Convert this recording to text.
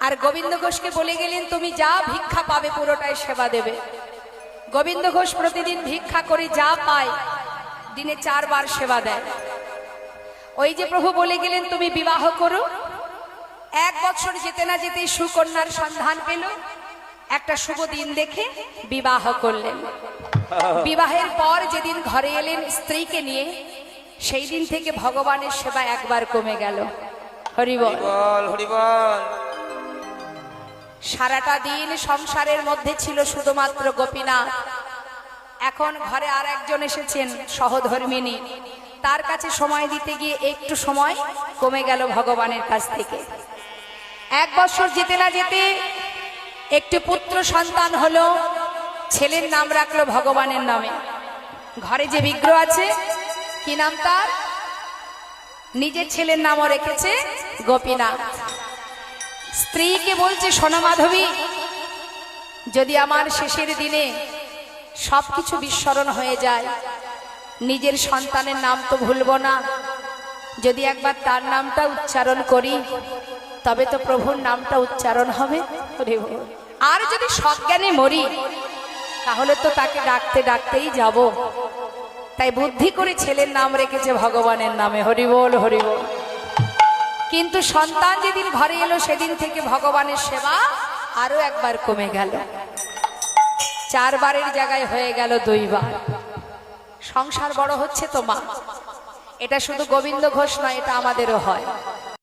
আর গোবিন্দ ঘোষকে বলে গেলেন তুমি যা ভিক্ষা পাবে পুরোটাই সেবা দেবে। গোবিন্দ ঘোষ প্রতিদিন ভিক্ষা করে যা পায় দিনে 4 বার সেবা দেয়। ওই যে প্রভু বলে গেলেন তুমি বিবাহ করো, 1 বছর যেতে না যেতেই সুকন্যার সন্ধান পেল, একটা শুভ দিন দেখে বিবাহ করলেন। বিবাহের পর যেদিন ঘরে এলেন স্ত্রীকে নিয়ে, সেই দিন থেকে ভগবানের সেবা একবার কমে গেল। হরি বল হরি বল। সারাটা দিন সংসারের মধ্যে ছিল শুধুমাত্র গোপীনাথ। এখন ঘরে আর একজন এসেছেন সহধর্মিনী, তার কাছে সময় দিতে গিয়ে একটু সময় কমে গেল ভগবানের কাছ থেকে। 1 বছর যেতে না যেতে একটি পুত্র সন্তান হলো, ছেলের নাম রাখলো ভগবানের নামে। ঘরে যে বিগ্রহ আছে কি নাম তার? নিজের ছেলের নামও রেখেছে গোপীনাথ। স্ত্রীকে বলছে সোনা মাধবী, যদি আমার শেষের দিনে সবকিছু বিস্মরণ হয়ে যায়, নিজের সন্তানের নাম তো ভুলবো না, যদি একবার তার নামটা উচ্চারণ করি তবে তো প্রভুর নামটা উচ্চারণ হবে। আর যদি সজ্ঞানে মরি তাহলে তো তাকে ডাকতে ডাকতেই যাব। তাই বুদ্ধি করে ছেলের নাম রেখেছে ভগবানের নামে। হরি বল হরি বল। কিন্তু সন্তান যেদিন ঘরে এলো সেদিন থেকে ভগবানের সেবা আরো একবার কমে গেল। 4 বারের জায়গায় হয়ে গেল 2 বার। সংসার বড় হচ্ছে তো মা, এটা শুধু গোবিন্দ ঘোষ নয়, এটা আমাদেরও হয়।